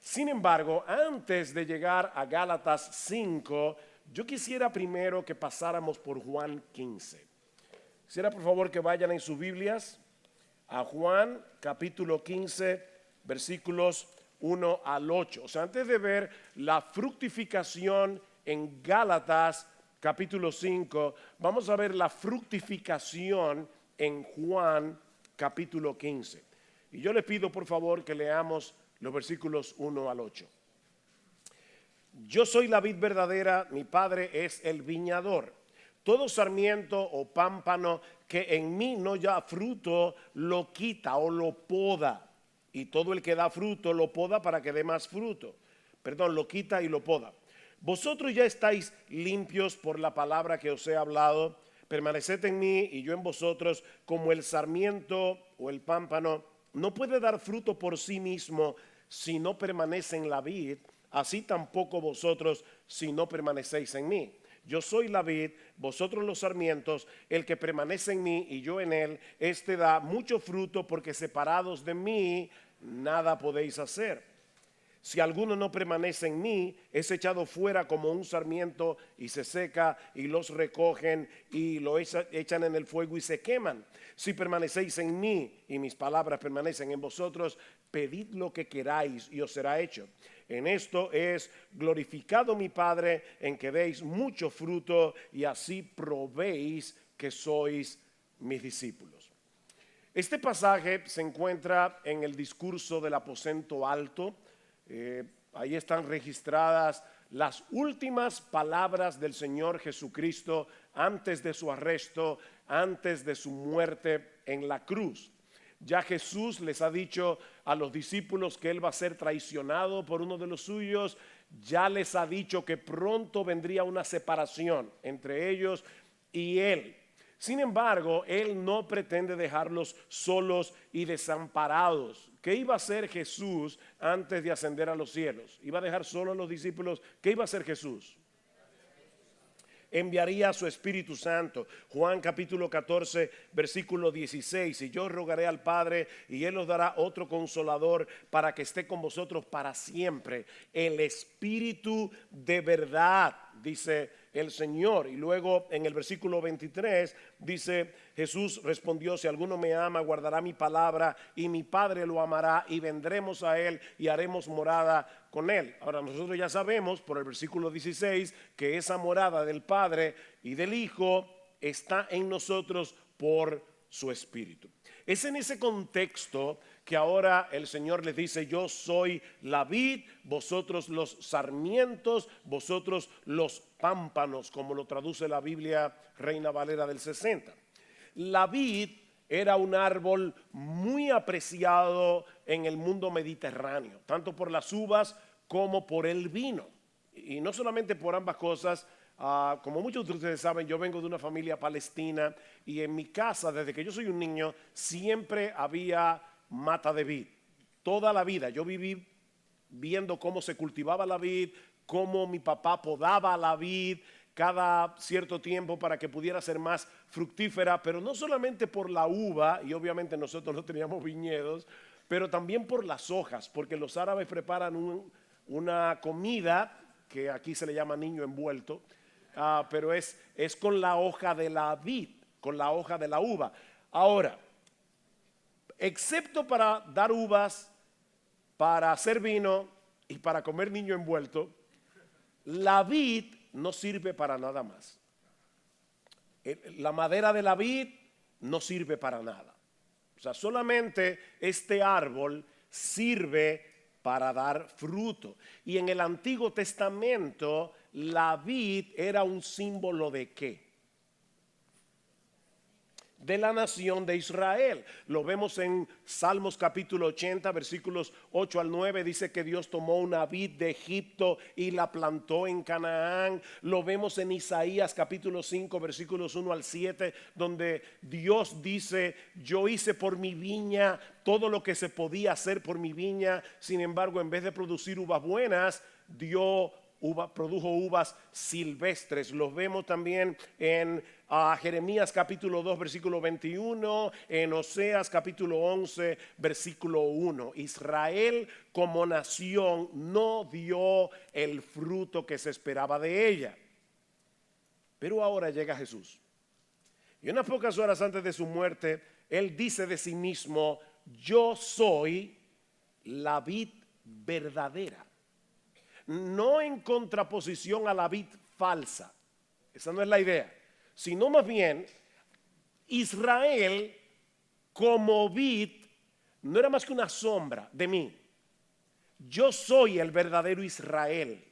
Sin embargo, antes de llegar a Gálatas 5, yo quisiera primero que pasáramos por Juan 15. Quisiera por favor que vayan en sus Biblias a Juan capítulo 15, versículos 1 al 8. O sea, antes de ver la fructificación en Gálatas capítulo 5, vamos a ver la fructificación en Juan capítulo 15. Y yo les pido por favor que leamos los versículos 1 al 8. Yo soy la vid verdadera, mi Padre es el viñador. Todo sarmiento o pámpano que en mí no da fruto, lo quita o lo poda. Y todo el que da fruto, lo poda para que dé más fruto. Perdón, lo quita y lo poda. Vosotros ya estáis limpios por la palabra que os he hablado. Permaneced en mí y yo en vosotros, como el sarmiento o el pámpano no puede dar fruto por sí mismo si no permanece en la vid, así tampoco vosotros si no permanecéis en mí. Yo soy la vid, vosotros los sarmientos, el que permanece en mí y yo en él, este da mucho fruto, porque separados de mí nada podéis hacer. Si alguno no permanece en mí, es echado fuera como un sarmiento y se seca, y los recogen y lo echan en el fuego y se queman. Si permanecéis en mí y mis palabras permanecen en vosotros, pedid lo que queráis y os será hecho. En esto es glorificado mi Padre, en que deis mucho fruto y así probéis que sois mis discípulos. Este pasaje se encuentra en el discurso del aposento alto. Ahí están registradas las últimas palabras del Señor Jesucristo antes de su arresto, antes de su muerte en la cruz. Ya Jesús les ha dicho a los discípulos que Él va a ser traicionado por uno de los suyos. Ya les ha dicho que pronto vendría una separación entre ellos y Él. Sin embargo, Él no pretende dejarlos solos y desamparados. ¿Qué iba a hacer Jesús antes de ascender a los cielos? ¿Iba a dejar solo a los discípulos? ¿Qué iba a hacer Jesús? Enviaría a su Espíritu Santo. Juan capítulo 14, versículo 16. Y yo rogaré al Padre y Él os dará otro consolador para que esté con vosotros para siempre. El Espíritu de verdad, dice el Señor. Y luego en el versículo 23 dice: Jesús respondió: si alguno me ama, guardará mi palabra, y mi Padre lo amará, y vendremos a él y haremos morada con él. Ahora nosotros ya sabemos por el versículo 16 que esa morada del Padre y del Hijo está en nosotros por su Espíritu. Es en ese contexto que ahora el Señor les dice: yo soy la vid, vosotros los sarmientos, vosotros los pámpanos, como lo traduce la Biblia Reina Valera del 60. La vid era un árbol muy apreciado en el mundo mediterráneo, tanto por las uvas como por el vino. Y no solamente por ambas cosas. Como muchos de ustedes saben, yo vengo de una familia palestina, y en mi casa, desde que yo soy un niño, siempre había mata de vid. Toda la vida yo viví viendo cómo se cultivaba la vid, cómo mi papá podaba la vid cada cierto tiempo para que pudiera ser más fructífera, pero no solamente por la uva, y obviamente nosotros no teníamos viñedos, pero también por las hojas, porque los árabes preparan una comida que aquí se le llama niño envuelto, pero es con la hoja de la vid, con la hoja de la uva. Ahora, excepto para dar uvas, para hacer vino y para comer niño envuelto, la vid no sirve para nada más. La madera de la vid no sirve para nada. O sea, solamente este árbol sirve para dar fruto. Y en el Antiguo Testamento, la vid era un símbolo ¿de qué? De la nación de Israel. Lo vemos en Salmos capítulo 80, versículos 8 al 9. Dice que Dios tomó una vid de Egipto y la plantó en Canaán. Lo vemos en Isaías capítulo 5, versículos 1 al 7, donde Dios dice: yo hice por mi viña todo lo que se podía hacer por mi viña. Sin embargo, en vez de producir uvas buenas, dio produjo uvas silvestres. Los vemos también en Jeremías capítulo 2 versículo 21, en Oseas capítulo 11 versículo 1. Israel como nación no dio el fruto que se esperaba de ella. Pero ahora llega Jesús. Y unas pocas horas antes de su muerte, Él dice de sí mismo: yo soy la vid verdadera. No en contraposición a la vid falsa. Esa no es la idea. Sino más bien, Israel como vid no era más que una sombra de mí. Yo soy el verdadero Israel.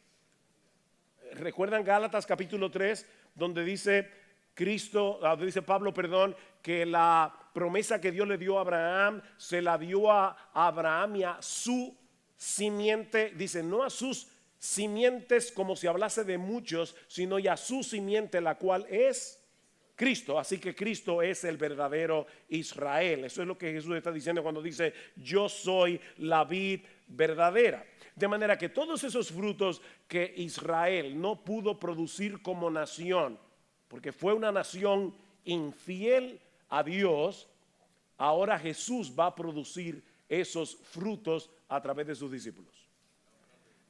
¿Recuerdan Gálatas capítulo 3, donde dice Pablo, que la promesa que Dios le dio a Abraham, se la dio a Abraham y a su simiente? Dice, no a sus simientes como si hablase de muchos, sino y a su simiente, la cual es Cristo. Así que Cristo es el verdadero Israel. Eso es lo que Jesús está diciendo cuando dice: yo soy la vid verdadera. De manera que todos esos frutos que Israel no pudo producir como nación, porque fue una nación infiel a Dios, ahora Jesús va a producir esos frutos a través de sus discípulos.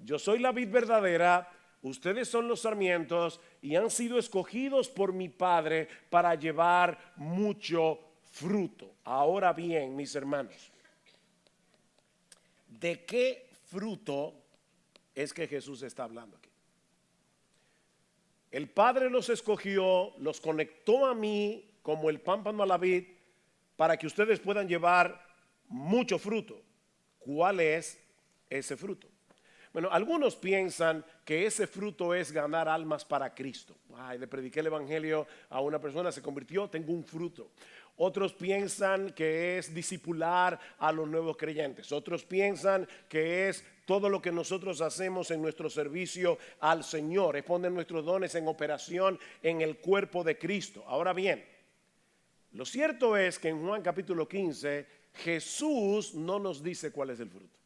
Yo soy la vid verdadera, ustedes son los sarmientos y han sido escogidos por mi Padre para llevar mucho fruto. Ahora bien, mis hermanos, ¿de qué fruto es que Jesús está hablando aquí? El Padre los escogió, los conectó a mí como el pámpano a la vid para que ustedes puedan llevar mucho fruto. ¿Cuál es ese fruto? Bueno, algunos piensan que ese fruto es ganar almas para Cristo. Ay, le prediqué el evangelio a una persona, se convirtió, tengo un fruto. Otros piensan que es discipular a los nuevos creyentes. Otros piensan que es todo lo que nosotros hacemos en nuestro servicio al Señor, es poner nuestros dones en operación en el cuerpo de Cristo. Ahora bien, lo cierto es que en Juan capítulo 15, Jesús no nos dice cuál es el fruto.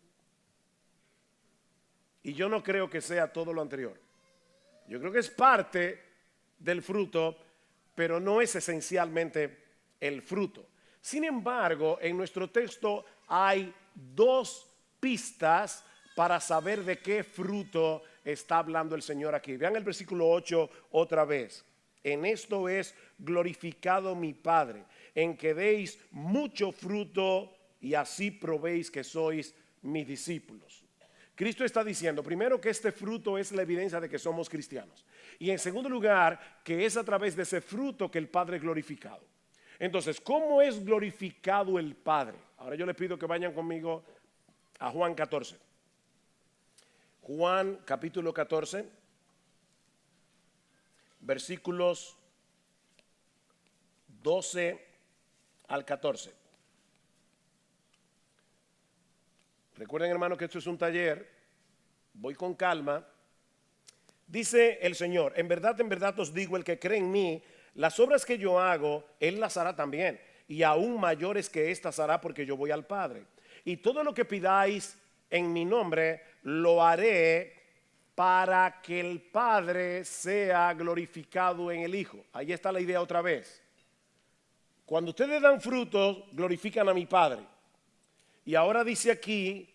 Y yo no creo que sea todo lo anterior. Yo creo que es parte del fruto, pero no es esencialmente el fruto. Sin embargo, en nuestro texto hay dos pistas para saber de qué fruto está hablando el Señor aquí. Vean el versículo 8 otra vez. En esto es glorificado mi Padre, en que deis mucho fruto y así probéis que sois mis discípulos. Cristo está diciendo, primero, que este fruto es la evidencia de que somos cristianos. Y en segundo lugar, que es a través de ese fruto que el Padre es glorificado. Entonces, ¿cómo es glorificado el Padre? Ahora yo les pido que vayan conmigo a Juan 14. Juan capítulo 14, versículos 12 al 14. Recuerden, hermano, que esto es un taller. Voy con calma. Dice el Señor: en verdad os digo, el que cree en mí, las obras que yo hago, él las hará también, y aún mayores que estas hará, porque yo voy al Padre. Y todo lo que pidáis en mi nombre, lo haré para que el Padre sea glorificado en el Hijo. Ahí está la idea otra vez. Cuando ustedes dan frutos, glorifican a mi Padre. Y ahora dice aquí: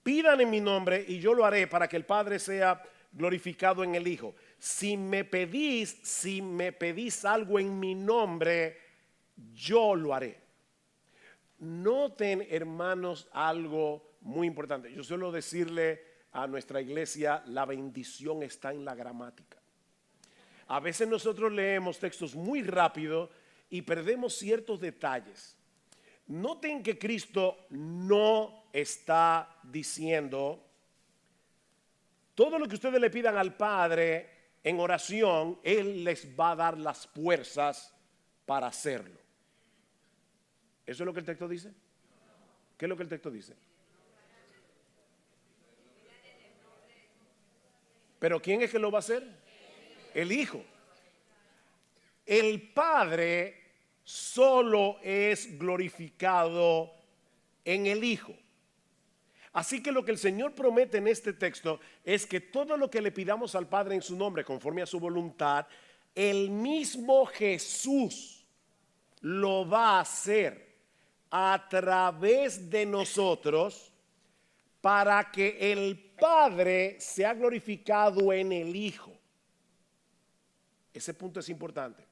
pidan en mi nombre y yo lo haré para que el Padre sea glorificado en el Hijo. Si me pedís algo en mi nombre, yo lo haré. Noten, hermanos, algo muy importante. Yo suelo decirle a nuestra iglesia: la bendición está en la gramática. A veces nosotros leemos textos muy rápido y perdemos ciertos detalles. Noten que Cristo no está diciendo: todo lo que ustedes le pidan al Padre en oración, Él les va a dar las fuerzas para hacerlo. ¿Eso es lo que el texto dice? ¿Qué es lo que el texto dice? ¿Pero quién es que lo va a hacer? El Hijo. El Padre solo es glorificado en el Hijo. Así que lo que el Señor promete en este texto es que todo lo que le pidamos al Padre en su nombre, conforme a su voluntad, el mismo Jesús lo va a hacer a través de nosotros para que el Padre sea glorificado en el Hijo. Ese punto es importante.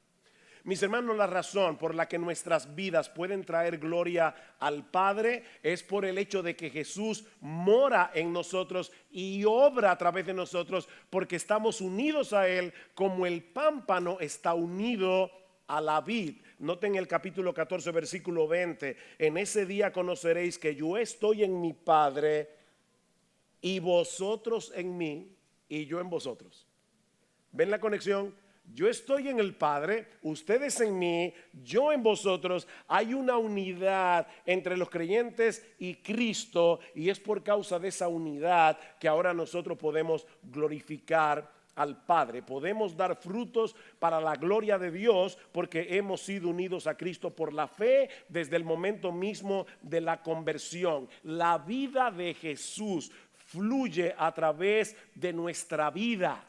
Mis hermanos, la razón por la que nuestras vidas pueden traer gloria al Padre es por el hecho de que Jesús mora en nosotros y obra a través de nosotros, porque estamos unidos a Él como el pámpano está unido a la vid. Noten el capítulo 14, versículo 20. En ese día conoceréis que yo estoy en mi Padre y vosotros en mí y yo en vosotros. ¿Ven la conexión? Yo estoy en el Padre, ustedes en mí, yo en vosotros. Hay una unidad entre los creyentes y Cristo, y es por causa de esa unidad que ahora nosotros podemos glorificar al Padre. Podemos dar frutos para la gloria de Dios porque hemos sido unidos a Cristo por la fe desde el momento mismo de la conversión. La vida de Jesús fluye a través de nuestra vida.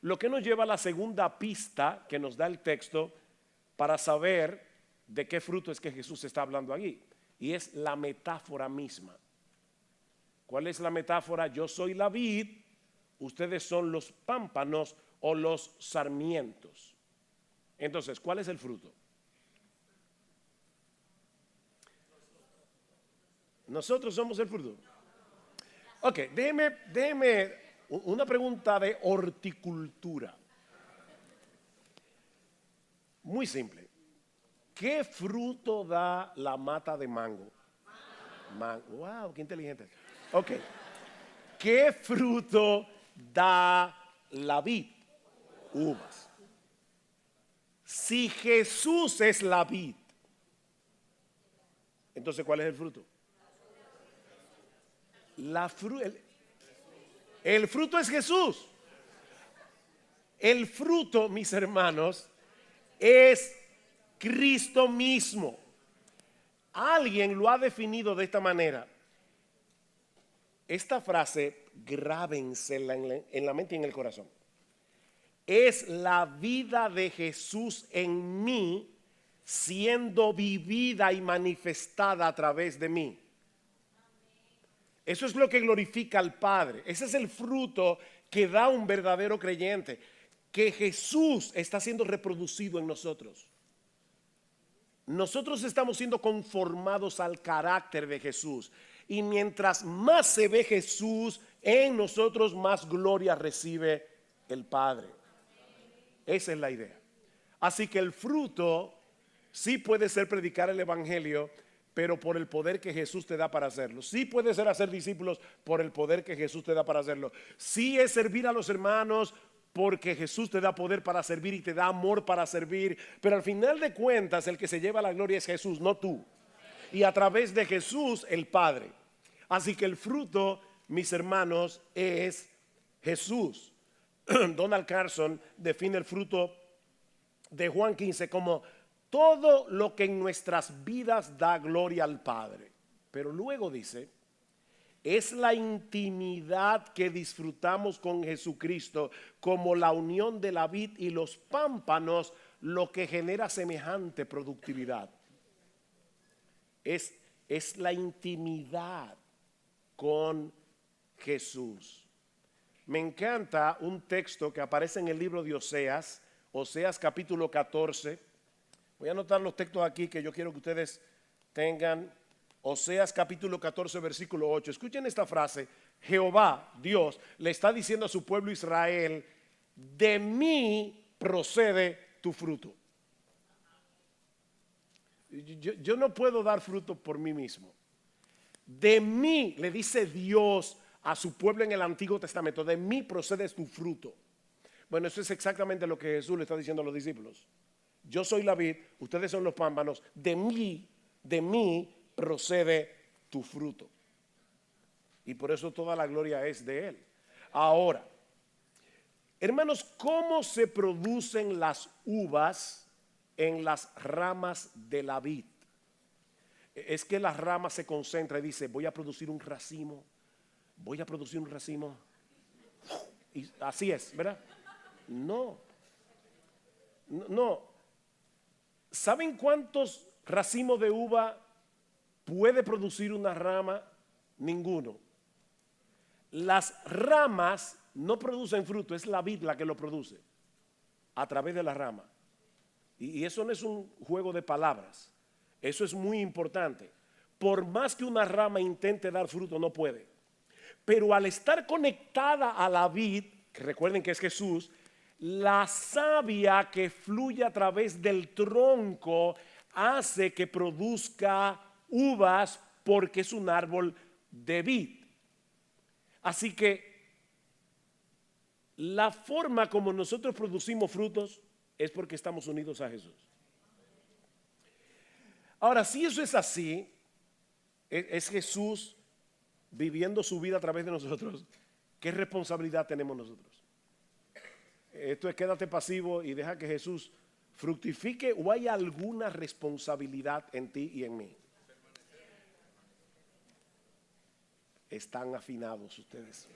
Lo que nos lleva a la segunda pista que nos da el texto para saber de qué fruto es que Jesús está hablando aquí. Y es la metáfora misma. ¿Cuál es la metáfora? Yo soy la vid, ustedes son los pámpanos o los sarmientos. Entonces, ¿cuál es el fruto? Nosotros somos el fruto. Ok, déjeme una pregunta de horticultura. Muy simple. ¿Qué fruto da la mata de mango? Wow, qué inteligente. Ok. ¿Qué fruto da la vid? Uvas. Si Jesús es la vid, entonces ¿cuál es el fruto? El fruto es Jesús. El fruto, mis hermanos, es Cristo mismo. Alguien lo ha definido de esta manera. Esta frase, grábensela en la mente y en el corazón. Es la vida de Jesús en mí siendo vivida y manifestada a través de mí. Eso es lo que glorifica al Padre. Ese es el fruto que da un verdadero creyente. Que Jesús está siendo reproducido en nosotros. Nosotros estamos siendo conformados al carácter de Jesús. Y mientras más se ve Jesús en nosotros, más gloria recibe el Padre. Esa es la idea. Así que el fruto sí puede ser predicar el Evangelio, pero por el poder que Jesús te da para hacerlo. Sí puede ser hacer discípulos por el poder que Jesús te da para hacerlo. Sí es servir a los hermanos porque Jesús te da poder para servir y te da amor para servir. Pero al final de cuentas el que se lleva la gloria es Jesús, no tú. Y a través de Jesús el Padre. Así que el fruto, mis hermanos, es Jesús. Donald Carson define el fruto de Juan 15 como todo lo que en nuestras vidas da gloria al Padre. Pero luego dice, es la intimidad que disfrutamos con Jesucristo como la unión de la vid y los pámpanos lo que genera semejante productividad. Es la intimidad con Jesús. Me encanta un texto que aparece en el libro de Oseas, Oseas capítulo 14. Voy a anotar los textos aquí que yo quiero que ustedes tengan. Oseas capítulo 14 versículo 8. Escuchen esta frase. Jehová, Dios, le está diciendo a su pueblo Israel, de mí procede tu fruto. Yo no puedo dar fruto por mí mismo. De mí, le dice Dios a su pueblo en el Antiguo Testamento, de mí procede tu fruto. Bueno, eso es exactamente lo que Jesús le está diciendo a los discípulos. Yo soy la vid, ustedes son los pámpanos, de mí procede tu fruto. Y por eso toda la gloria es de Él. Ahora, hermanos, ¿cómo se producen las uvas en las ramas de la vid? es que la rama se concentra y dice, voy a producir un racimo, voy a producir un racimo. Y así es, ¿verdad? No, no. ¿Saben cuántos racimos de uva puede producir una rama? Ninguno. Las ramas no producen fruto, es la vid la que lo produce a través de la rama. Y eso no es un juego de palabras, eso es muy importante. Por más que una rama intente dar fruto, no puede. Pero al estar conectada a la vid, que recuerden que es Jesús, la savia que fluye a través del tronco hace que produzca uvas porque es un árbol de vid. Así que la forma como nosotros producimos frutos es porque estamos unidos a Jesús. Ahora, si eso es así, es Jesús viviendo su vida a través de nosotros, ¿qué responsabilidad tenemos nosotros? Esto es quédate pasivo y deja que Jesús fructifique, o hay alguna responsabilidad en ti y en mí. Están afinados ustedes.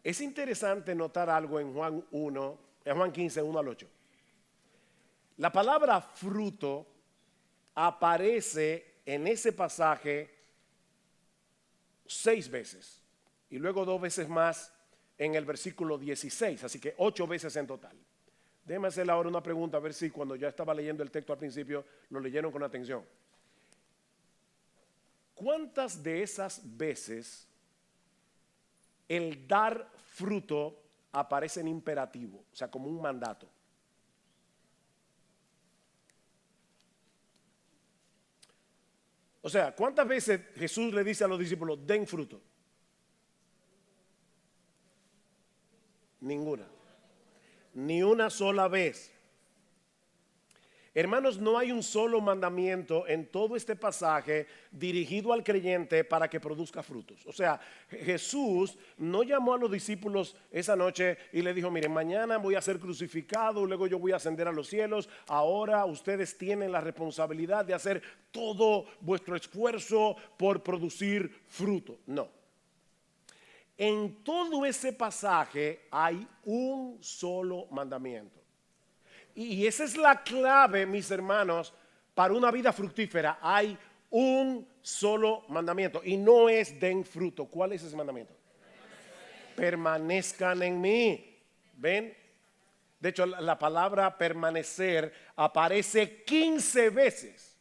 Es interesante notar algo en Juan 1, en Juan 15, 1 al 8. La palabra fruto aparece en ese pasaje 6 veces y luego 2 veces más en el versículo 16, así que 8 veces en total. Déjeme hacerle ahora una pregunta, a ver si cuando ya estaba leyendo el texto al principio lo leyeron con atención. ¿Cuántas de esas veces el dar fruto aparece en imperativo, o sea, como un mandato? O sea, ¿cuántas veces Jesús le dice a los discípulos, den fruto? Ninguna. Ni una sola vez. Hermanos, no hay un solo mandamiento en todo este pasaje dirigido al creyente para que produzca frutos. O sea, Jesús no llamó a los discípulos esa noche y le dijo, miren, mañana voy a ser crucificado, luego yo voy a ascender a los cielos, ahora ustedes tienen la responsabilidad de hacer todo vuestro esfuerzo por producir fruto. No. En todo ese pasaje hay un solo mandamiento. Y esa es la clave, mis hermanos, para una vida fructífera. Hay un solo mandamiento y no es den fruto. ¿Cuál es ese mandamiento? Permanezcan en mí. ¿Ven? De hecho, la palabra permanecer aparece 15 veces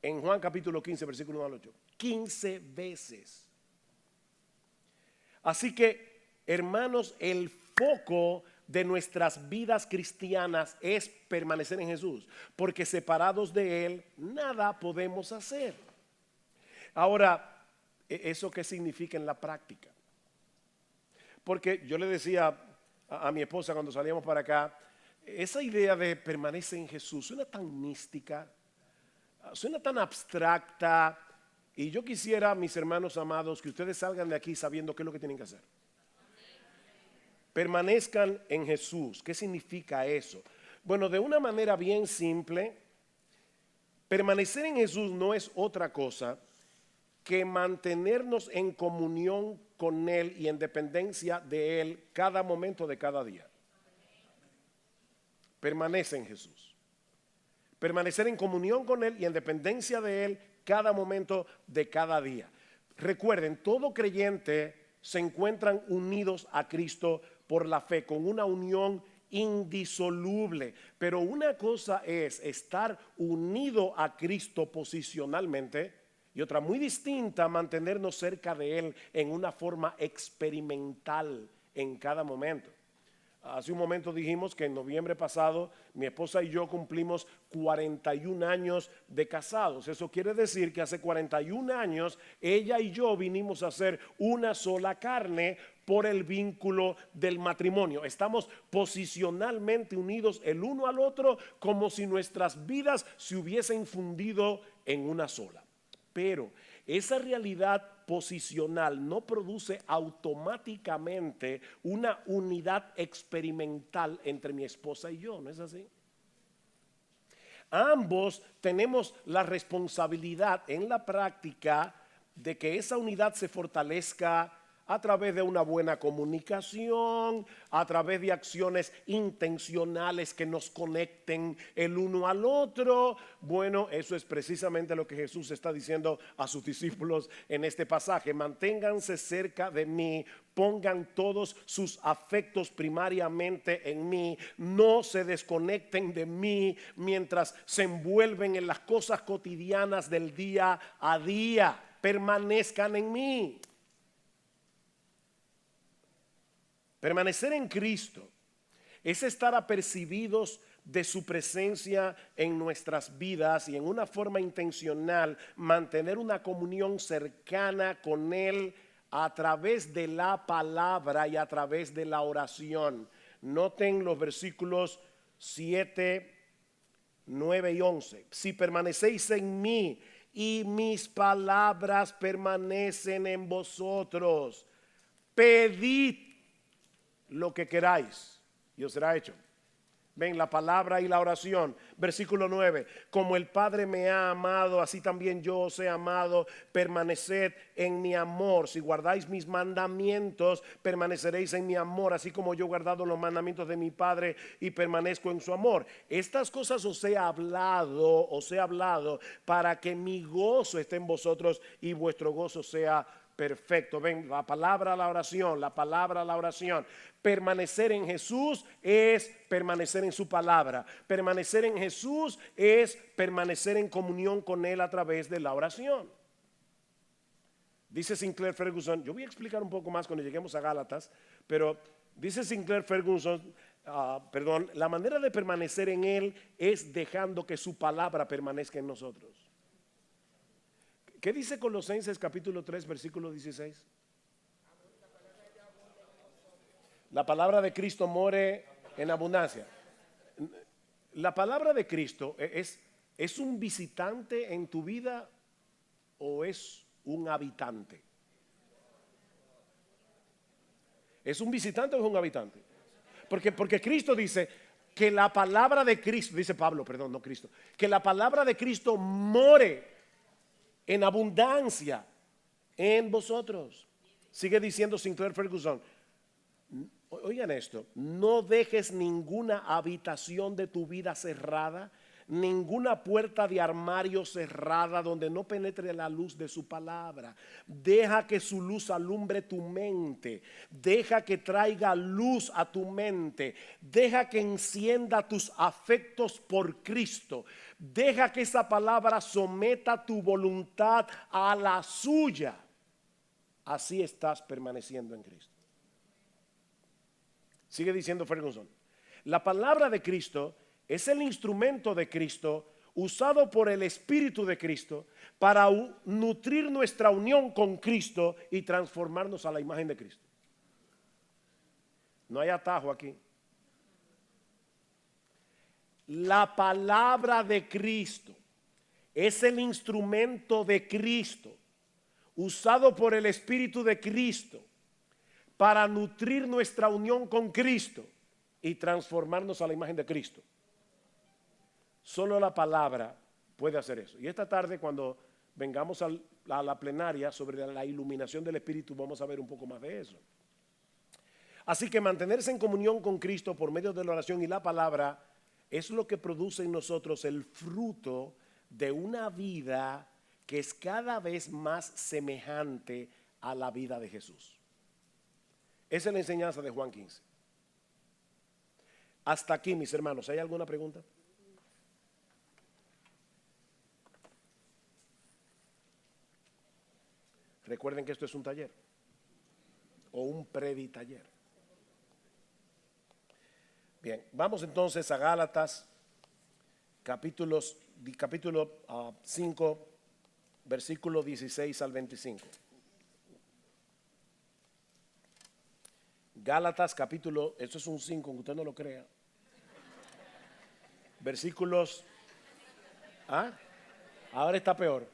en Juan capítulo 15, versículo 1 al 8. 15 veces. Así que, hermanos, el foco de nuestras vidas cristianas es permanecer en Jesús, porque separados de Él nada podemos hacer. Ahora, ¿eso qué significa en la práctica? Porque yo le decía a mi esposa cuando salíamos para acá, esa idea de permanecer en Jesús suena tan mística, suena tan abstracta, y yo quisiera, mis hermanos amados, que ustedes salgan de aquí sabiendo qué es lo que tienen que hacer. Permanezcan en Jesús. ¿Qué significa eso? Bueno, de una manera bien simple, permanecer en Jesús no es otra cosa que mantenernos en comunión con Él y en dependencia de Él cada momento de cada día. Permanece en Jesús. Permanecer en comunión con Él y en dependencia de Él cada momento de cada día. Recuerden, todo creyente se encuentran unidos a Cristo por la fe, con una unión indisoluble. Pero una cosa es estar unido a Cristo posicionalmente y otra muy distinta, mantenernos cerca de Él en una forma experimental en cada momento. Hace un momento dijimos que en noviembre pasado mi esposa y yo cumplimos 41 años de casados. Eso quiere decir que hace 41 años ella y yo vinimos a ser una sola carne por el vínculo del matrimonio. Estamos posicionalmente unidos el uno al otro como si nuestras vidas se hubiesen fundido en una sola. Pero esa realidad posicional no produce automáticamente una unidad experimental entre mi esposa y yo, ¿no es así? ambos tenemos la responsabilidad en la práctica de que esa unidad se fortalezca a través de una buena comunicación, a través de acciones intencionales que nos conecten el uno al otro. Bueno, eso es precisamente lo que Jesús está diciendo a sus discípulos en este pasaje. Manténganse cerca de mí, pongan todos sus afectos primariamente en mí, no se desconecten de mí mientras se envuelven en las cosas cotidianas del día a día. Permanezcan en mí. Permanecer en Cristo es estar apercibidos de su presencia en nuestras vidas y en una forma intencional mantener una comunión cercana con Él a través de la palabra y a través de la oración. Noten los versículos 7, 9 y 11. Si permanecéis en mí y mis palabras permanecen en vosotros, pedid lo que queráis y os será hecho. Ven, la palabra y la oración. Versículo 9. Como el Padre me ha amado, así también yo os he amado. Permaneced en mi amor. Si guardáis mis mandamientos, permaneceréis en mi amor, así como yo he guardado los mandamientos de mi Padre y permanezco en su amor. Estas cosas os he hablado para que mi gozo esté en vosotros y vuestro gozo sea perfecto. Ven, la palabra, la oración, la palabra, la oración. Permanecer en Jesús es permanecer en su palabra. Permanecer en Jesús es permanecer en comunión con Él a través de la oración. Dice Sinclair Ferguson, yo voy a explicar un poco más cuando lleguemos a Gálatas, pero dice Sinclair Ferguson, la manera de permanecer en Él es dejando que su palabra permanezca en nosotros. ¿Qué dice Colosenses capítulo 3 versículo 16? La palabra de Cristo more en abundancia. La palabra de Cristo ¿es un visitante en tu vida o es un habitante? ¿Es un visitante o es un habitante? Porque Cristo dice que la palabra de Cristo, dice Pablo, perdón, no Cristo, que la palabra de Cristo more en abundancia en vosotros. Sigue diciendo Sinclair Ferguson, oigan esto, no dejes ninguna habitación de tu vida cerrada, ninguna puerta de armario cerrada donde no penetre la luz de su palabra. Deja que su luz alumbre tu mente, deja que traiga luz a tu mente, deja que encienda tus afectos por Cristo, deja que esa palabra someta tu voluntad a la suya. Así estás permaneciendo en Cristo. Sigue diciendo Ferguson, la palabra de Cristo es el instrumento de Cristo usado por el Espíritu de Cristo para nutrir nuestra unión con Cristo y transformarnos a la imagen de Cristo. No hay atajo aquí. La palabra de Cristo es el instrumento de Cristo usado por el Espíritu de Cristo para nutrir nuestra unión con Cristo y transformarnos a la imagen de Cristo. Solo la palabra puede hacer eso. Y esta tarde, cuando vengamos a la plenaria sobre la iluminación del Espíritu, vamos a ver un poco más de eso. Así que mantenerse en comunión con Cristo por medio de la oración y la palabra es lo que produce en nosotros el fruto de una vida que es cada vez más semejante a la vida de Jesús. Esa es la enseñanza de Juan 15. Hasta aquí, mis hermanos. ¿Hay alguna pregunta? Recuerden que esto es un taller o un preditaller. Bien, vamos entonces a Gálatas, capítulo 5, versículo 16 al 25. Gálatas capítulo, eso es un 5, aunque usted no lo crea. Versículos, ahora está peor.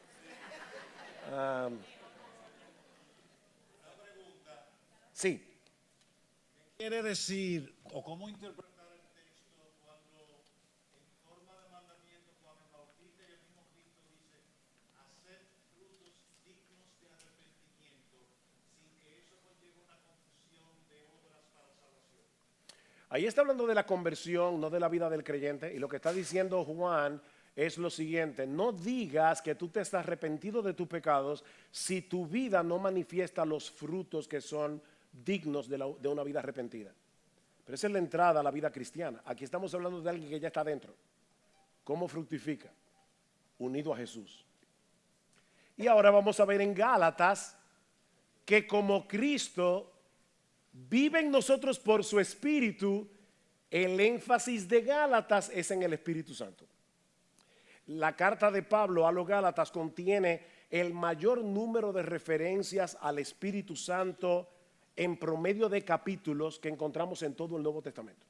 Sí. ¿Qué quiere decir o cómo interpretar el texto cuando en forma de mandamiento Juan Ahí está hablando de la conversión, no de la vida del creyente. Y lo que está diciendo Juan es lo siguiente: no digas que tú te estás arrepentido de tus pecados si tu vida no manifiesta los frutos que son dignos de una vida arrepentida. Pero esa es la entrada a la vida cristiana. Aquí estamos hablando de alguien que ya está dentro. ¿Cómo fructifica? Unido a Jesús. Y ahora vamos a ver en Gálatas que como Cristo vive en nosotros por su Espíritu, el énfasis de Gálatas es en el Espíritu Santo. La carta de Pablo a los Gálatas contiene el mayor número de referencias al Espíritu Santo en promedio de capítulos que encontramos en todo el Nuevo Testamento.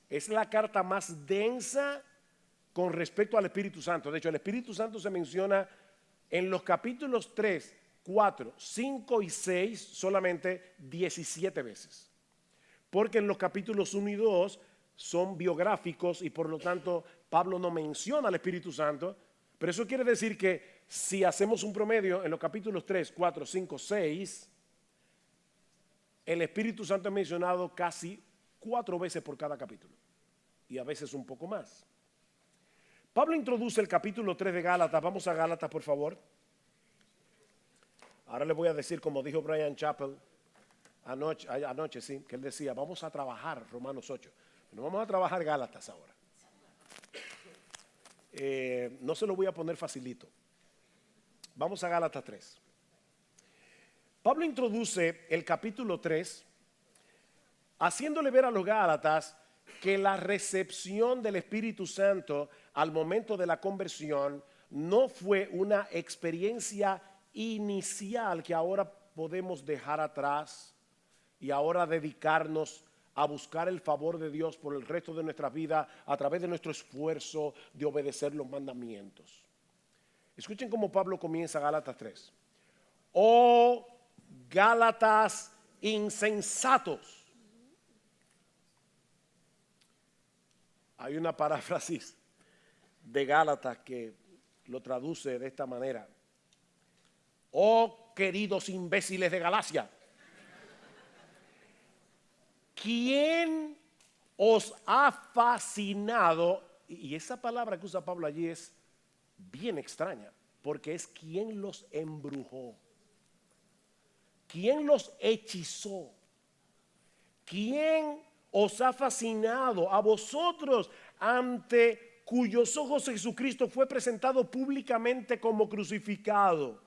Es la carta más densa con respecto al Espíritu Santo. De hecho, el Espíritu Santo se menciona en los capítulos 3, 4, 5 y 6 solamente 17 veces. Porque en los capítulos 1 y 2 son biográficos y por lo tanto Pablo no menciona al Espíritu Santo. Pero eso quiere decir que si hacemos un promedio en los capítulos 3, 4, 5, 6, el Espíritu Santo es mencionado casi 4 veces por cada capítulo. Y a veces un poco más. Pablo introduce el capítulo 3 de Gálatas. Vamos a Gálatas, por favor. Ahora les voy a decir, como dijo Brian Chappell anoche, sí, que él decía, vamos a trabajar Romanos 8. No vamos a trabajar Gálatas ahora. No se lo voy a poner facilito. Vamos a Gálatas 3. Pablo introduce el capítulo 3 haciéndole ver a los Gálatas que la recepción del Espíritu Santo al momento de la conversión no fue una experiencia inicial que ahora podemos dejar atrás y ahora dedicarnos a buscar el favor de Dios por el resto de nuestra vida a través de nuestro esfuerzo de obedecer los mandamientos. Escuchen cómo Pablo comienza Gálatas 3. Oh Gálatas insensatos. Hay una paráfrasis de Gálatas que lo traduce de esta manera: oh queridos imbéciles de Galacia, ¿quién os ha fascinado? Y esa palabra que usa Pablo allí es bien extraña, porque es quien los embrujó, quien los hechizó, quién os ha fascinado a vosotros ante cuyos ojos Jesucristo fue presentado públicamente como crucificado.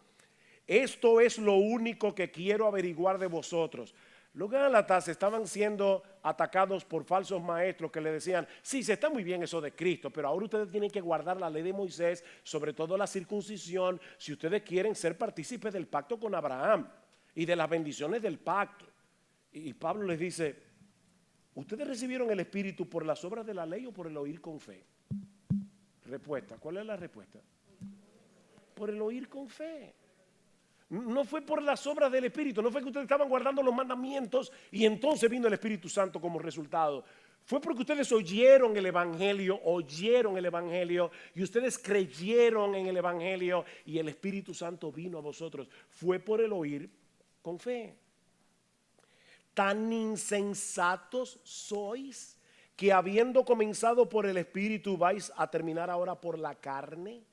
Esto es lo único que quiero averiguar de vosotros. Los Gálatas estaban siendo atacados por falsos maestros que le decían, sí, se está muy bien eso de Cristo, pero ahora ustedes tienen que guardar la ley de Moisés, sobre todo la circuncisión, si ustedes quieren ser partícipes del pacto con Abraham y de las bendiciones del pacto. Y Pablo les dice, ¿ustedes recibieron el Espíritu por las obras de la ley o por el oír con fe? Respuesta, ¿cuál es la respuesta? Por el oír con fe. No fue por las obras del Espíritu, no fue que ustedes estaban guardando los mandamientos y entonces vino el Espíritu Santo como resultado. Fue porque ustedes oyeron el Evangelio y ustedes creyeron en el Evangelio y el Espíritu Santo vino a vosotros. Fue por el oír con fe. Tan insensatos sois que habiendo comenzado por el Espíritu vais a terminar ahora por la carne.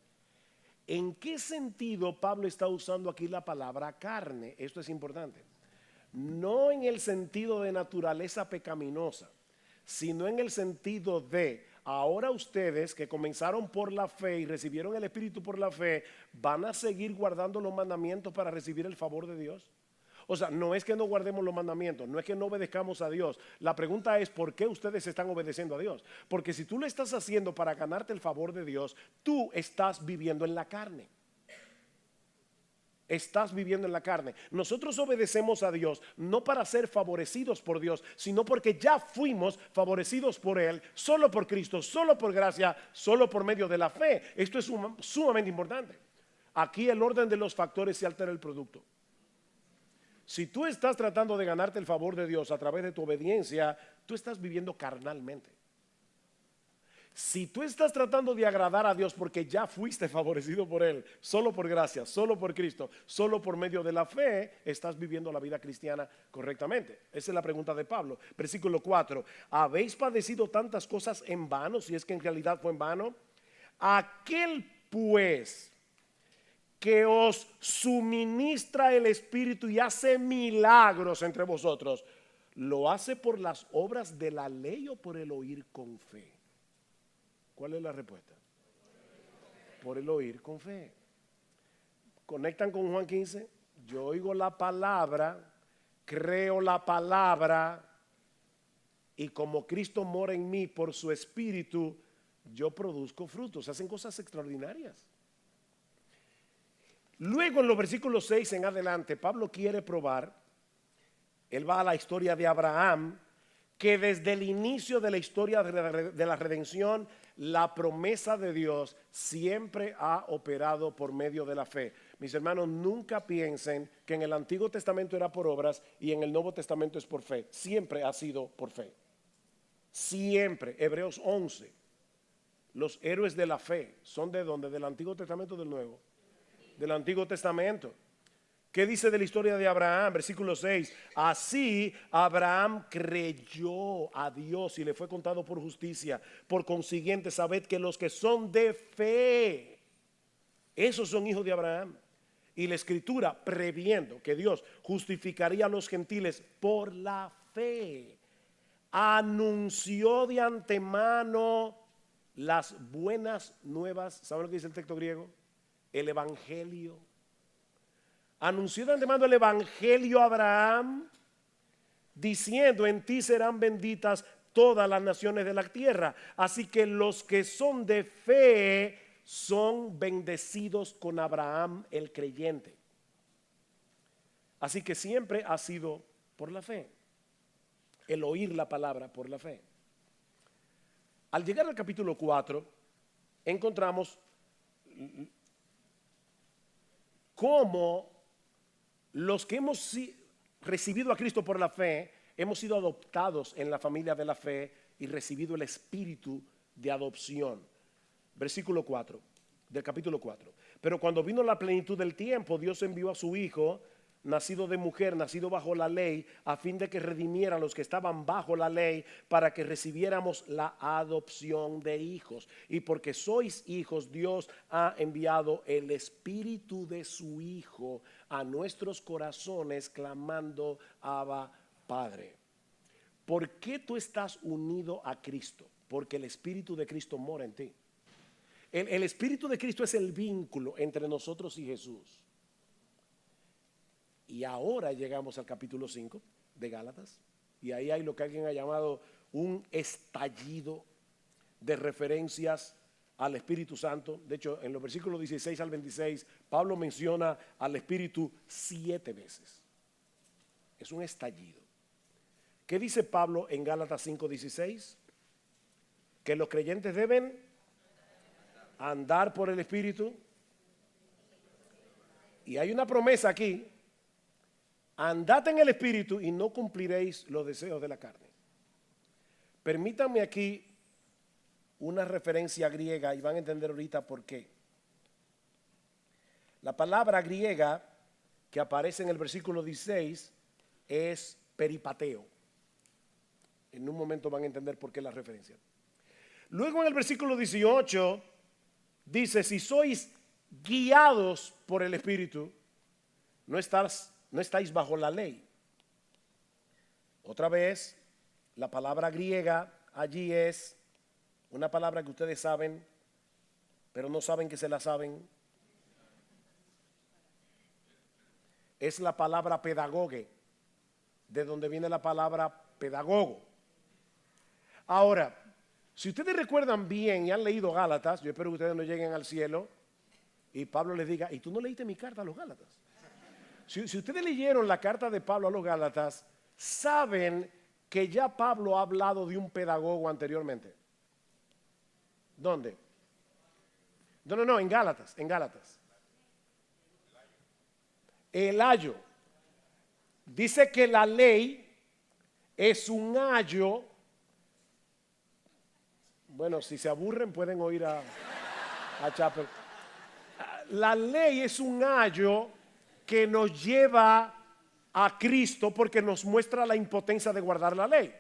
¿En qué sentido Pablo está usando aquí la palabra carne? Esto es importante. No en el sentido de naturaleza pecaminosa, sino en el sentido de ahora ustedes que comenzaron por la fe y recibieron el Espíritu por la fe, van a seguir guardando los mandamientos para recibir el favor de Dios. O sea, no es que no guardemos los mandamientos, no es que no obedezcamos a Dios. La pregunta es, ¿por qué ustedes están obedeciendo a Dios? Porque si tú lo estás haciendo para ganarte el favor de Dios, tú estás viviendo en la carne. Estás viviendo en la carne. Nosotros obedecemos a Dios no para ser favorecidos por Dios, sino porque ya fuimos favorecidos por Él, solo por Cristo, solo por gracia, solo por medio de la fe. Esto es sumamente importante. Aquí el orden de los factores se altera el producto. Si tú estás tratando de ganarte el favor de Dios a través de tu obediencia, tú estás viviendo carnalmente. Si tú estás tratando de agradar a Dios porque ya fuiste favorecido por Él, solo por gracia, solo por Cristo, solo por medio de la fe, estás viviendo la vida cristiana correctamente. Esa es la pregunta de Pablo. Versículo 4. ¿Habéis padecido tantas cosas en vano, si es que en realidad fue en vano? Aquel pues que os suministra el Espíritu y hace milagros entre vosotros, ¿lo hace por las obras de la ley o por el oír con fe? ¿Cuál es la respuesta? Por el oír con fe. Conectan con Juan 15. Yo oigo la palabra, creo la palabra, y como Cristo mora en mí por su Espíritu, yo produzco frutos. Hacen cosas extraordinarias. Luego en los versículos 6 en adelante, Pablo quiere probar, él va a la historia de Abraham, que desde el inicio de la historia de la redención, la promesa de Dios siempre ha operado por medio de la fe. Mis hermanos, nunca piensen que en el Antiguo Testamento era por obras y en el Nuevo Testamento es por fe. Siempre ha sido por fe. Siempre. Hebreos 11. Los héroes de la fe son de ¿dónde? ¿Del Antiguo Testamento o del Nuevo? Del Antiguo Testamento. ¿Qué dice de la historia de Abraham? Versículo 6. Así Abraham creyó a Dios y le fue contado por justicia. Por consiguiente, sabed que los que son de fe, esos son hijos de Abraham. Y la Escritura, previendo que Dios justificaría a los gentiles por la fe, anunció de antemano las buenas nuevas. ¿Saben lo que dice el texto griego? El evangelio. Anunció de antemano el evangelio a Abraham, diciendo: en ti serán benditas todas las naciones de la tierra. Así que los que son de fe son bendecidos con Abraham el creyente. Así que siempre ha sido por la fe, el oír la palabra por la fe. Al llegar al capítulo 4, encontramos cómo los que hemos recibido a Cristo por la fe, hemos sido adoptados en la familia de la fe y recibido el espíritu de adopción. Versículo 4 del capítulo 4. Pero cuando vino la plenitud del tiempo, Dios envió a su Hijo, nacido de mujer, nacido bajo la ley, a fin de que redimiera a los que estaban bajo la ley, para que recibiéramos la adopción de hijos. Y porque sois hijos, Dios ha enviado el espíritu de su Hijo a nuestros corazones, clamando: Abba, Padre. ¿Por qué tú estás unido a Cristo? Porque el espíritu de Cristo mora en ti. El espíritu de Cristo es el vínculo entre nosotros y Jesús. Y ahora llegamos al capítulo 5 de Gálatas, y ahí hay lo que alguien ha llamado un estallido de referencias al Espíritu Santo. De hecho, en los versículos 16 al 26, Pablo menciona al Espíritu 7 veces. Es un estallido. ¿Qué dice Pablo en Gálatas 5:16? Que los creyentes deben andar por el Espíritu. Y hay una promesa aquí: andad en el Espíritu y no cumpliréis los deseos de la carne. Permítanme aquí una referencia griega y van a entender ahorita por qué. La palabra griega que aparece en el versículo 16 es peripateo. En un momento van a entender por qué la referencia. Luego en el versículo 18 dice: si sois guiados por el Espíritu, no estáis bajo la ley. Otra vez, la palabra griega allí es una palabra que ustedes saben, pero no saben que se la saben. Es la palabra pedagogue, de donde viene la palabra pedagogo. Ahora, si ustedes recuerdan bien y han leído Gálatas, yo espero que ustedes no lleguen al cielo y Pablo les diga: ¿y tú no leíste mi carta a los Gálatas? Si ustedes leyeron la carta de Pablo a los Gálatas, saben que ya Pablo ha hablado de un pedagogo anteriormente. ¿Dónde? No, en Gálatas, El ayo. Dice que la ley es un ayo. Bueno, si se aburren pueden oír a Chapel. La ley es un ayo que nos lleva a Cristo porque nos muestra la impotencia de guardar la ley.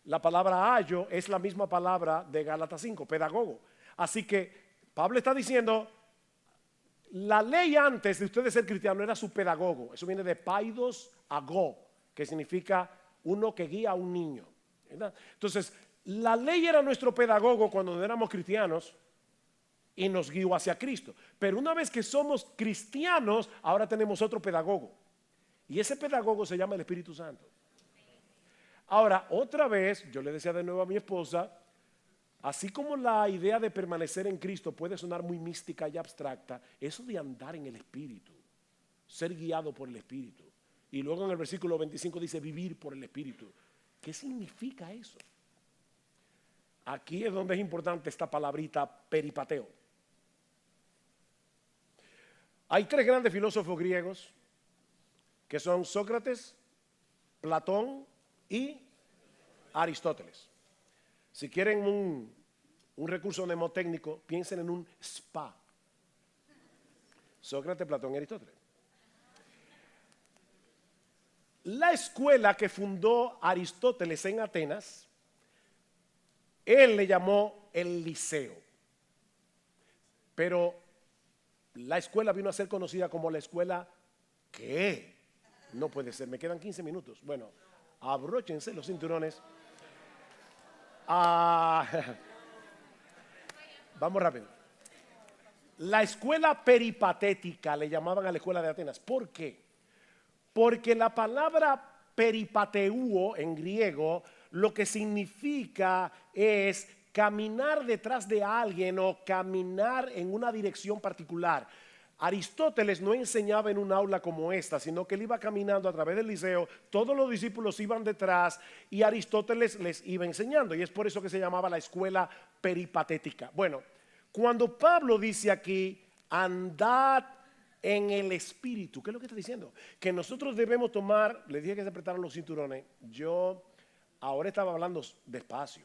La palabra ayo es la misma palabra de Gálatas 5, pedagogo. Así que Pablo está diciendo, la ley antes de ustedes ser cristianos era su pedagogo. Eso viene de paidos ago, que significa uno que guía a un niño, ¿verdad? Entonces, la ley era nuestro pedagogo cuando éramos cristianos y nos guió hacia Cristo. Pero una vez que somos cristianos, ahora tenemos otro pedagogo. Y ese pedagogo se llama el Espíritu Santo. Ahora, otra vez, yo le decía de nuevo a mi esposa, así como la idea de permanecer en Cristo puede sonar muy mística y abstracta, eso de andar en el Espíritu, ser guiado por el Espíritu. Y luego en el versículo 25 dice vivir por el Espíritu. ¿Qué significa eso? Aquí es donde es importante esta palabrita peripateo. Hay tres grandes filósofos griegos que son Sócrates, Platón y Aristóteles. Si quieren un recurso mnemotécnico, piensen en un spa. Sócrates, Platón y Aristóteles. La escuela que fundó Aristóteles en Atenas, él le llamó el Liceo. Pero la escuela vino a ser conocida como la escuela que no puede ser. Me quedan 15 minutos. Bueno, abróchense los cinturones. Vamos rápido. La escuela peripatética le llamaban a la escuela de Atenas. ¿Por qué? Porque la palabra peripateuo en griego lo que significa es caminar detrás de alguien o caminar en una dirección particular. Aristóteles no enseñaba en un aula como esta, sino que él iba caminando a través del liceo, todos los discípulos iban detrás y Aristóteles les iba enseñando, y es por eso que se llamaba la escuela peripatética. Bueno, cuando Pablo dice aquí, andad en el Espíritu, ¿qué es lo que está diciendo? Que nosotros debemos tomar, les dije que se apretaran los cinturones, yo ahora estaba hablando despacio,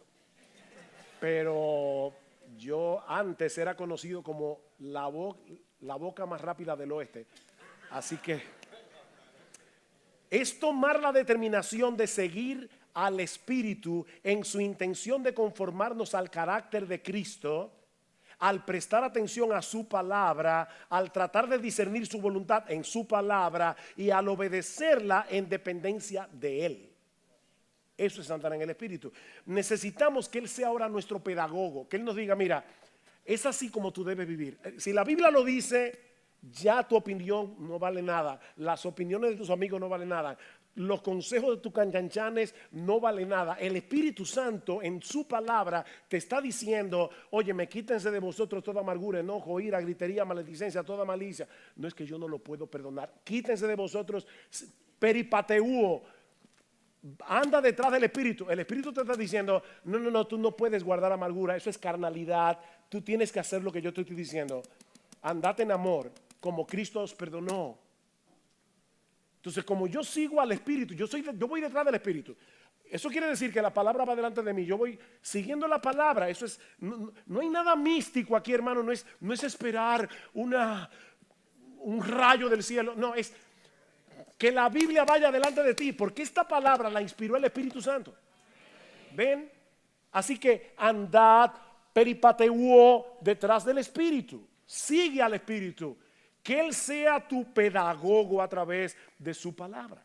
pero yo antes era conocido como la boca más rápida del oeste. Así que es tomar la determinación de seguir al Espíritu en su intención de conformarnos al carácter de Cristo, al prestar atención a su palabra, al tratar de discernir su voluntad en su palabra y al obedecerla en dependencia de Él. Eso es andar en el Espíritu. Necesitamos que Él sea ahora nuestro pedagogo, que Él nos diga, mira, es así como tú debes vivir. Si la Biblia lo dice, ya tu opinión no vale nada. Las opiniones de tus amigos no valen nada. Los consejos de tus cancanchanes no valen nada. El Espíritu Santo en su palabra te está diciendo, óyeme, quítense de vosotros toda amargura, enojo, ira, gritería, maledicencia, toda malicia. No es que yo no lo puedo perdonar. Quítense de vosotros peripateuo. Anda detrás del Espíritu. El Espíritu te está diciendo, no, tú no puedes guardar amargura. Eso es carnalidad. Tú tienes que hacer lo que yo te estoy diciendo. Andate en amor, como Cristo os perdonó. Entonces, como yo sigo al Espíritu, yo voy detrás del Espíritu. Eso quiere decir que la palabra va delante de mí. Yo voy siguiendo la palabra. Eso es, no hay nada místico aquí, hermano. No es esperar un rayo del cielo. No, es que la Biblia vaya delante de ti, porque esta palabra la inspiró el Espíritu Santo. ¿Ven? Así que andad peripateuo detrás del Espíritu. Sigue al Espíritu. Que Él sea tu pedagogo a través de su palabra.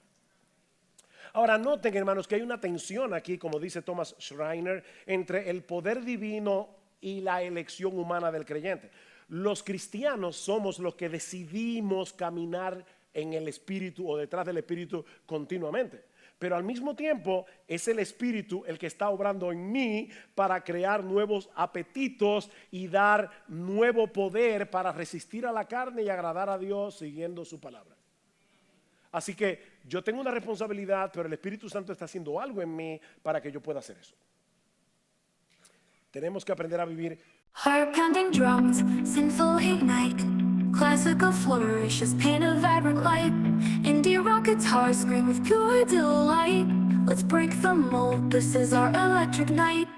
Ahora noten, hermanos, que hay una tensión aquí, como dice Thomas Schreiner, entre el poder divino y la elección humana del creyente. Los cristianos somos los que decidimos caminar en el Espíritu o detrás del Espíritu continuamente. Pero al mismo tiempo es el Espíritu el que está obrando en mí para crear nuevos apetitos y dar nuevo poder para resistir a la carne y agradar a Dios siguiendo su palabra. Así que yo tengo una responsabilidad, pero el Espíritu Santo está haciendo algo en mí para que yo pueda hacer eso. Tenemos que aprender a vivir. Heart pounding drums, sinful ignite. Classical flourishes, paint a vibrant light. Indie rock guitars scream with pure delight. Let's break the mold, this is our electric night.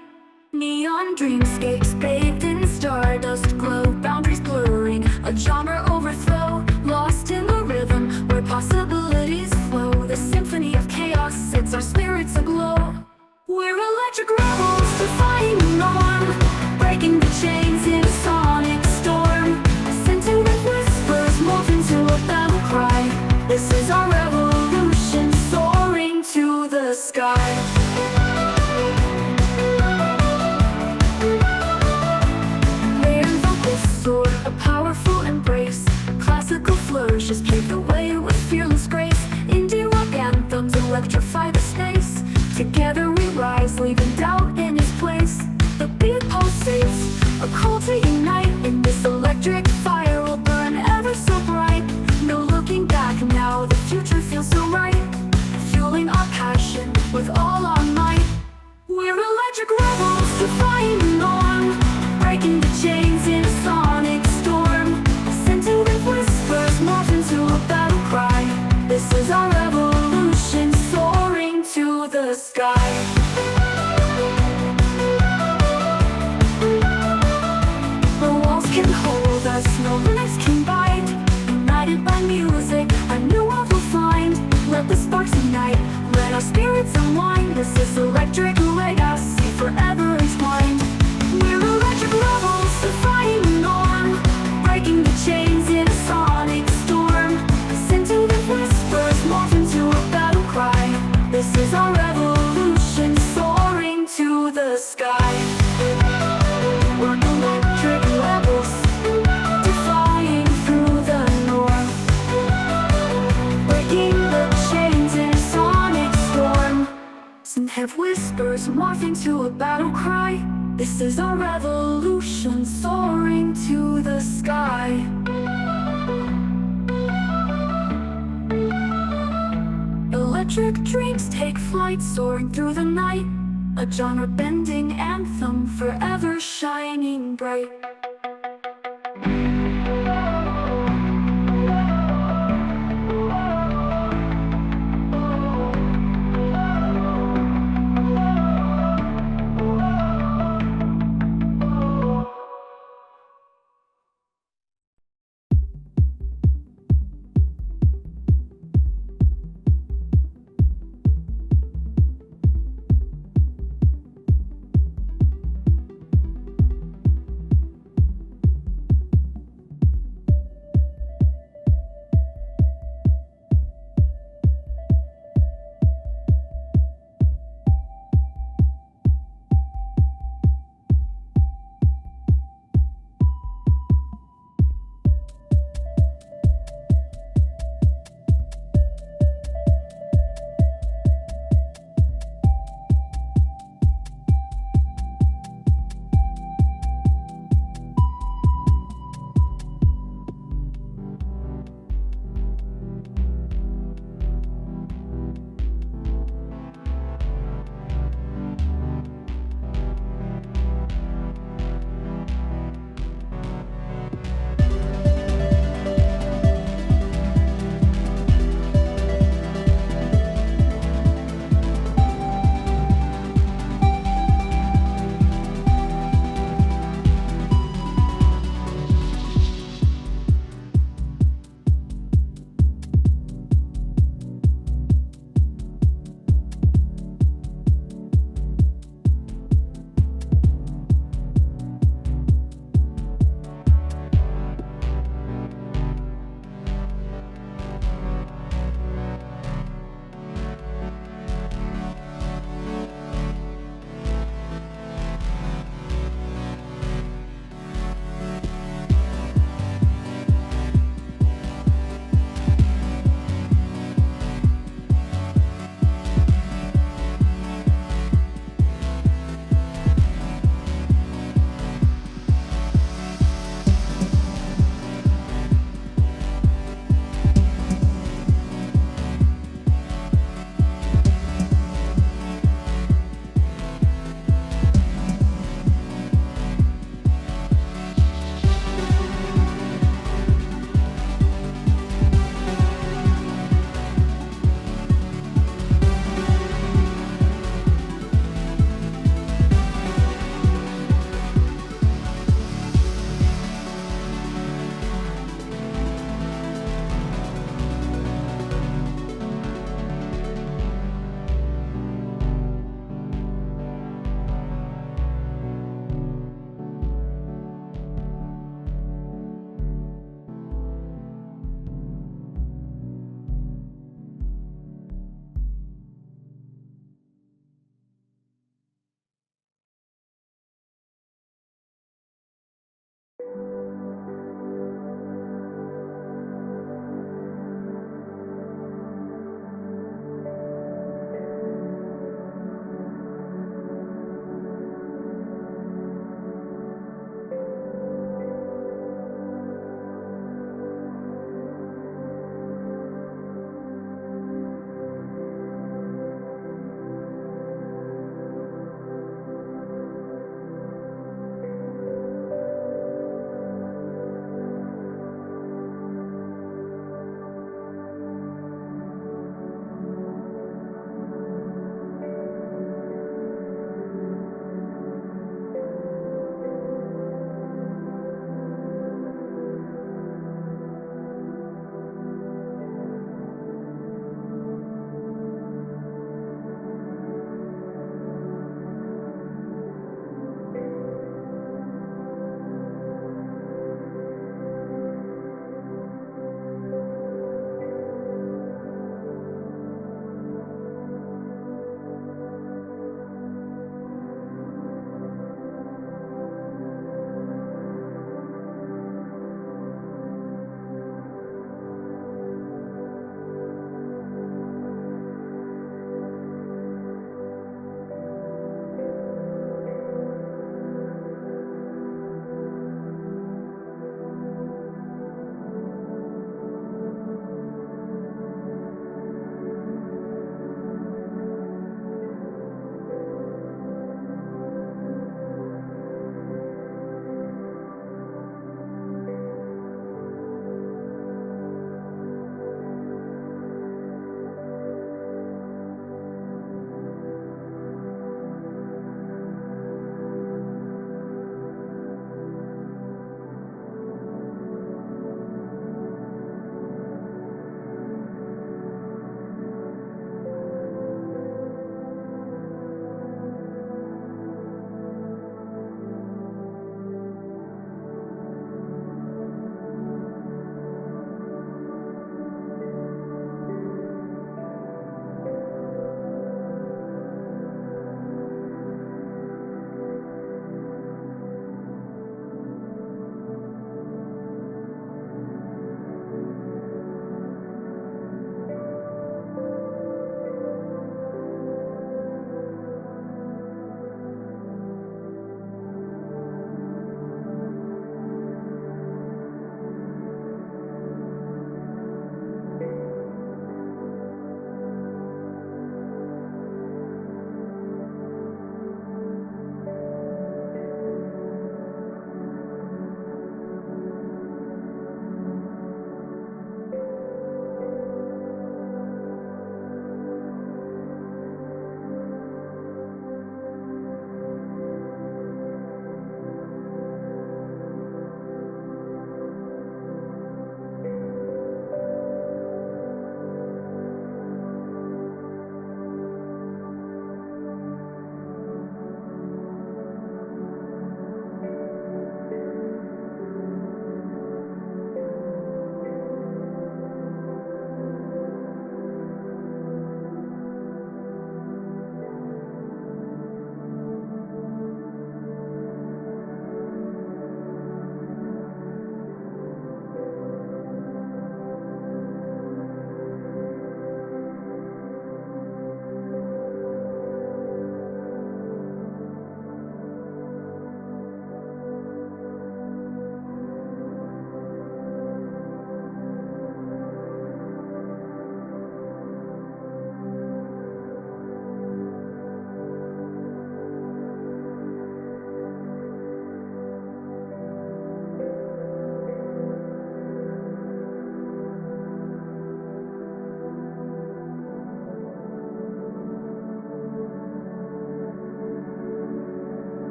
Neon dreamscapes bathed in stardust glow, boundaries blurring, a genre overthrow, lost in the rhythm where possibilities flow. The symphony of chaos sets our spirits aglow. We're electric rebels defying the norm, breaking the chains in a sonic storm. Sentient whispers morph into a battle cry. This is our revolution, soaring to the sky. A powerful embrace, classical flourishes pave the way with fearless grace. Indie rock anthems electrify the space. Together we rise, leaving doubt in its place. The beat pulsates, a call to unite. In this electric fire will burn ever so bright. No looking back now, the future feels so right. Fueling our passion with all our might. We're electric rebels defying the norm, breaking the chains in a sonic storm. Sentient whispers morph into a battle cry. This is our revolution, soaring to the sky. No walls can hold us, no limits can bind. United by music, a new world we'll find. Let the sparks ignite, let our spirits unwind. This is electric legacy, forever entwined. We're electric rebels defying the norm, breaking the chains in a sonic storm. Sentient whispers morph into a battle cry. This is our revolution, soaring to the sky. We're electric rebels, defying through the norm, breaking the chains in a sonic storm. Sentient whispers morph into a battle cry. This is our revolution, soaring to the sky. Electric dreams take flight, soaring through the night. A genre-bending anthem, forever shining bright.